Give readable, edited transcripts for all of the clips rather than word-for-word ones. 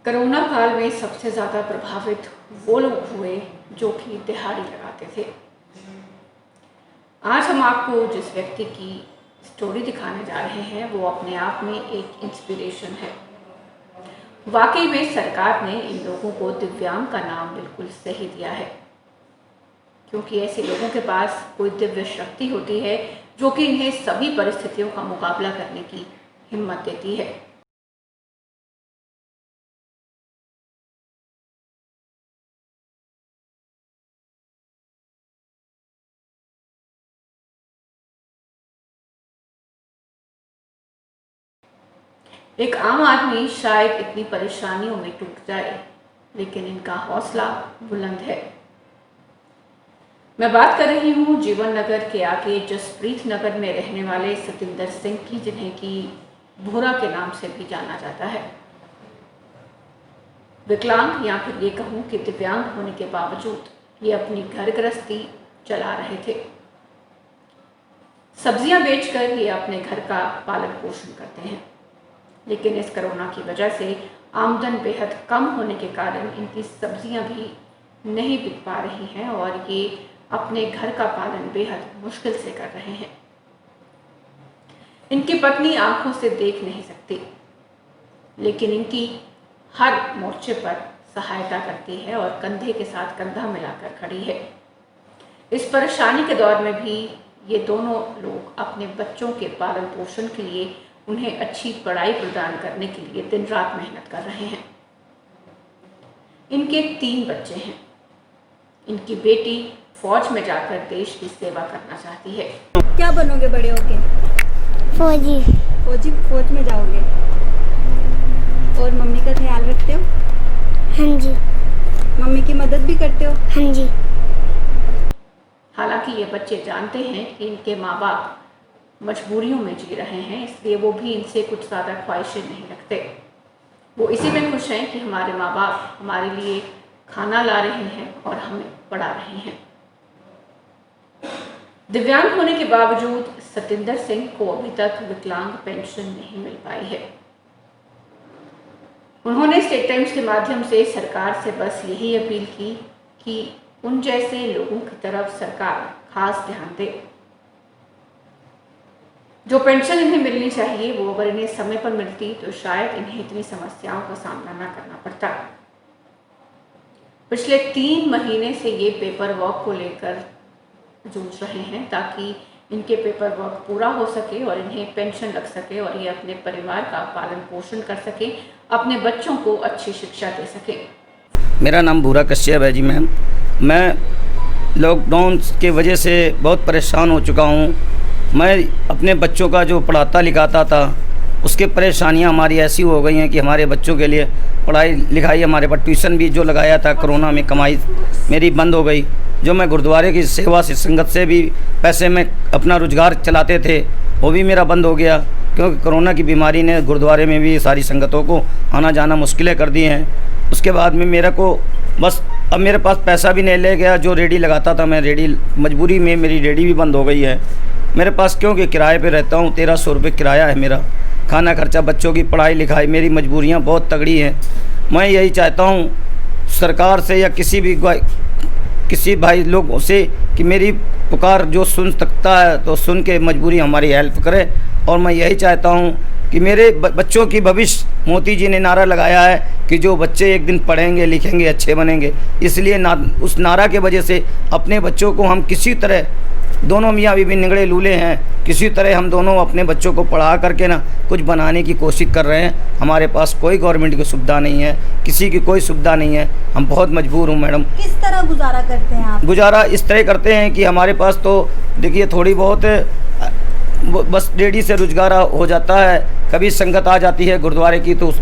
Corona काल में सबसे ज़्यादा प्रभावित वो लोग हुए जो कि दिहाड़ी लगाते थे। आज हम आपको जिस व्यक्ति की स्टोरी दिखाने जा रहे हैं वो अपने आप में एक इंस्पिरेशन है। वाकई में सरकार ने इन लोगों को दिव्यांग का नाम बिल्कुल सही दिया है, क्योंकि ऐसे लोगों के पास कोई दिव्य शक्ति होती है जो कि इन्हें सभी परिस्थितियों का मुकाबला करने की हिम्मत देती है। एक आम आदमी शायद इतनी परेशानियों में टूट जाए, लेकिन इनका हौसला बुलंद है। मैं बात कर रही हूँ जीवन नगर के आगे जसप्रीत नगर में रहने वाले सतिंदर सिंह की, जिन्हें कि भूरा के नाम से भी जाना जाता है। विकलांग या फिर ये कहूँ कि दिव्यांग होने के बावजूद ये अपनी घर गृहस्थी चला रहे थे। सब्जियां बेचकर ये अपने घर का पालन पोषण करते हैं, लेकिन इस कोरोना की वजह से आमदन बेहद कम होने के कारण इनकी सब्जियां भी नहीं बिक पा रही हैं और ये अपने घर का पालन बेहद मुश्किल से कर रहे हैं। इनकी पत्नी आंखों से देख नहीं सकती, लेकिन इनकी हर मोर्चे पर सहायता करती है और कंधे के साथ कंधा मिलाकर खड़ी है। इस परेशानी के दौर में भी ये दोनों लोग अपने बच्चों के पालन पोषण के लिए, उन्हें अच्छी पढ़ाई प्रदान करने के लिए दिन रात मेहनत कर रहे हैं। इनके 3 बच्चे हैं। इनकी बेटी फौज में जाकर देश की सेवा करना चाहती है। क्या बनोगे बड़े होके? फौजी। फौज में जाओगे? और मम्मी का ख्याल रखते हो? हाँ जी। मम्मी की मदद भी करते हो? हाँ जी। हालांकि ये बच्चे जानते हैं कि इनके माँ बाप मजबूरियों में जी रहे हैं, इसलिए वो भी इनसे कुछ ज़्यादा ख्वाहिशें नहीं रखते। वो इसी में खुश हैं कि हमारे माँ बाप हमारे लिए खाना ला रहे हैं और हमें पढ़ा रहे हैं। दिव्यांग होने के बावजूद सतिंदर सिंह को अभी तक विकलांग पेंशन नहीं मिल पाई है। उन्होंने स्टेट टाइम्स के माध्यम से सरकार से बस यही अपील की कि उन जैसे लोगों की तरफ सरकार खास ध्यान दे। जो पेंशन इन्हें मिलनी चाहिए वो अगर इन्हें समय पर मिलती तो शायद इन्हें इतनी समस्याओं का सामना ना करना पड़ता। पिछले 3 महीने से ये पेपर वर्क को लेकर जूझ रहे हैं ताकि इनके पेपर वर्क पूरा हो सके और इन्हें पेंशन लग सके और ये अपने परिवार का पालन पोषण कर सके, अपने बच्चों को अच्छी शिक्षा दे सके। मेरा नाम भूरा कश्यप है जी मैम। मैं लॉकडाउन के वजह से बहुत परेशान हो चुका हूँ। मैं अपने बच्चों का जो पढ़ाता लिखाता था उसके परेशानियां हमारी ऐसी हो गई हैं कि हमारे बच्चों के लिए पढ़ाई लिखाई, हमारे पर ट्यूशन भी जो लगाया था कोरोना में कमाई मेरी बंद हो गई। जो मैं गुरुद्वारे की सेवा से संगत से भी पैसे में अपना रोजगार चलाते थे वो भी मेरा बंद हो गया, क्योंकि कोरोना की बीमारी ने गुरुद्वारे में भी सारी संगतों को आना जाना मुश्किलें कर दी हैं। उसके बाद में मेरे को बस अब मेरे पास पैसा भी नहीं ले गया। जो रेडी लगाता था मैं, रेडी मजबूरी में मेरी रेडी भी बंद हो गई है मेरे पास, क्योंकि किराए पे रहता हूँ। 1300 रुपये किराया है मेरा, खाना खर्चा, बच्चों की पढ़ाई लिखाई, मेरी मजबूरियाँ बहुत तगड़ी हैं। मैं यही चाहता हूँ सरकार से या किसी भाई लोगों से कि मेरी पुकार जो सुन सकता है तो सुन के मजबूरी हमारी हेल्प करे। और मैं यही चाहता हूँ कि मेरे बच्चों की भविष्य, मोदी जी ने नारा लगाया है कि जो बच्चे एक दिन पढ़ेंगे लिखेंगे अच्छे बनेंगे, इसलिए उस नारा के वजह से अपने बच्चों को हम किसी तरह, दोनों मियाँ बीवी निगड़े लूले हैं, किसी तरह हम दोनों अपने बच्चों को पढ़ा करके ना कुछ बनाने की कोशिश कर रहे हैं। हमारे पास कोई गवर्नमेंट की सुविधा नहीं है, किसी की कोई सुविधा नहीं है, हम बहुत मजबूर हूँ मैडम। किस तरह गुजारा करते हैं आप? गुजारा इस तरह करते हैं कि हमारे पास तो देखिए थोड़ी बहुत बस रेडी से रोजगार हो जाता है। कभी संगत आ जाती है गुरुद्वारे की तो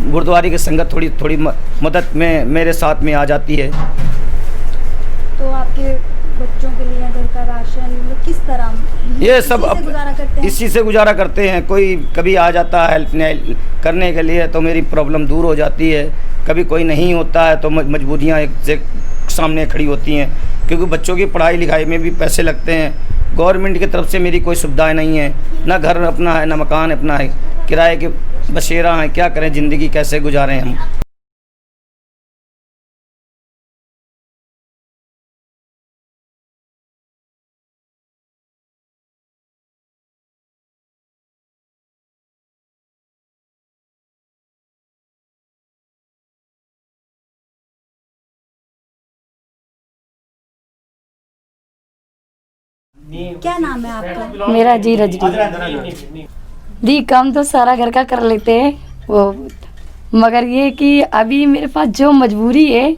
गुरुद्वारे की संगत थोड़ी मदद में मेरे साथ में आ जाती है। तो आपके बच्चों के लिए घर का राशन किस तरह ये सब गुजारा करते हैं? इसी से गुजारा करते हैं। कोई कभी आ जाता है हेल्प करने के लिए तो मेरी प्रॉब्लम दूर हो जाती है। कभी कोई नहीं होता है तो मजबूरियाँ एक से सामने खड़ी होती हैं, क्योंकि बच्चों की पढ़ाई लिखाई में भी पैसे लगते हैं। गवर्नमेंट की तरफ से मेरी कोई सुविधाएं नहीं है, ना घर अपना है ना मकान अपना है, किराए के बसेरा हैं। क्या करें, ज़िंदगी कैसे गुजारें हम। क्या नाम है आपका? मेरा जी रजनी दी। काम तो सारा घर का कर लेते हैं वो, मगर ये कि अभी मेरे पास जो मजबूरी है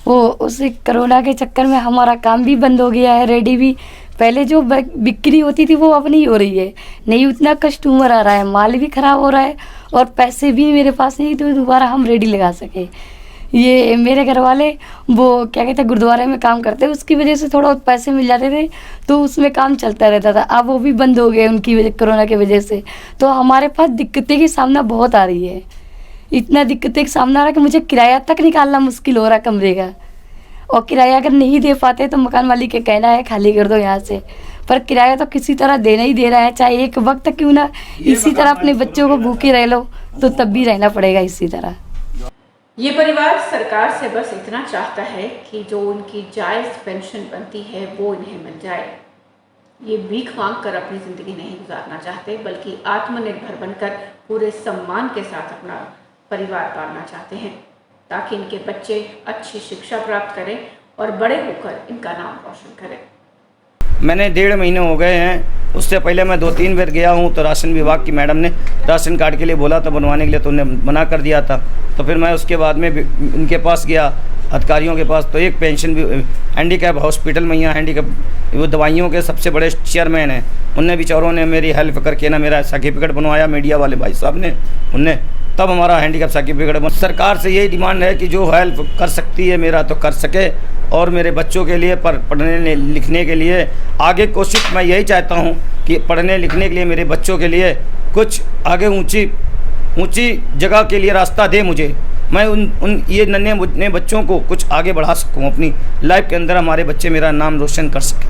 वो उस कोरोना के चक्कर में हमारा काम भी बंद हो गया है। रेडी भी पहले जो बिक्री होती थी वो अब नहीं हो रही है, नहीं उतना कस्टमर आ रहा है, माल भी ख़राब हो रहा है और पैसे भी मेरे पास नहीं तो दोबारा हम रेडी लगा सके। ये मेरे घर वाले वो क्या कहते हैं गुरुद्वारे में काम करते हैं, उसकी वजह से थोड़ा पैसे मिल जाते थे तो उसमें काम चलता रहता था। अब वो भी बंद हो गए उनकी वजह, कोरोना की वजह से। तो हमारे पास दिक्कतें की सामना बहुत आ रही है, इतना दिक्कतें का सामना आ रहा है कि मुझे किराया तक निकालना मुश्किल हो रहा है कमरे का। और किराया अगर नहीं दे पाते तो मकान मालिक के कहना है खाली कर दो यहाँ से, पर किराया तो किसी तरह देना ही दे रहा है, चाहे एक वक्त क्यों ना इसी तरह अपने बच्चों को भूखे रह लो तो तब भी रहना पड़ेगा इसी तरह। ये परिवार सरकार से बस इतना चाहता है कि जो उनकी जायज़ पेंशन बनती है वो इन्हें मिल जाए। ये भीख मांग कर अपनी ज़िंदगी नहीं गुजारना चाहते, बल्कि आत्मनिर्भर बनकर पूरे सम्मान के साथ अपना परिवार पालना चाहते हैं, ताकि इनके बच्चे अच्छी शिक्षा प्राप्त करें और बड़े होकर इनका नाम रोशन करें। मैंने 1.5 महीने हो गए हैं, उससे पहले मैं 2-3 बार गया हूँ तो राशन विभाग की मैडम ने राशन कार्ड के लिए बोला था बनवाने के लिए, तो उन्हें मना कर दिया था। तो फिर मैं उसके बाद में इनके पास गया अधिकारियों के पास, तो एक पेंशन भी हैंडीकैप हॉस्पिटल में यहाँ हैंडीकैप वो दवाइयों के सबसे बड़े चेयरमैन हैं, उनने बेचारों ने मेरी हेल्प करके ना मेरा सर्टिफिकेट बनवाया, मीडिया वाले भाई साहब ने, उनने तब हमारा हैंडीकैप सर्टिफिकेट। सरकार से यही डिमांड है कि जो हेल्प कर सकती है मेरा तो कर सके, और मेरे बच्चों के लिए पढ़ने लिखने के लिए आगे कोशिश मैं यही चाहता हूँ कि पढ़ने लिखने के लिए मेरे बच्चों के लिए कुछ आगे ऊंची जगह के लिए रास्ता दे मुझे, मैं उन ये नन्हे बच्चों को कुछ आगे बढ़ा सकूँ अपनी लाइफ के अंदर, हमारे बच्चे मेरा नाम रोशन कर सकें।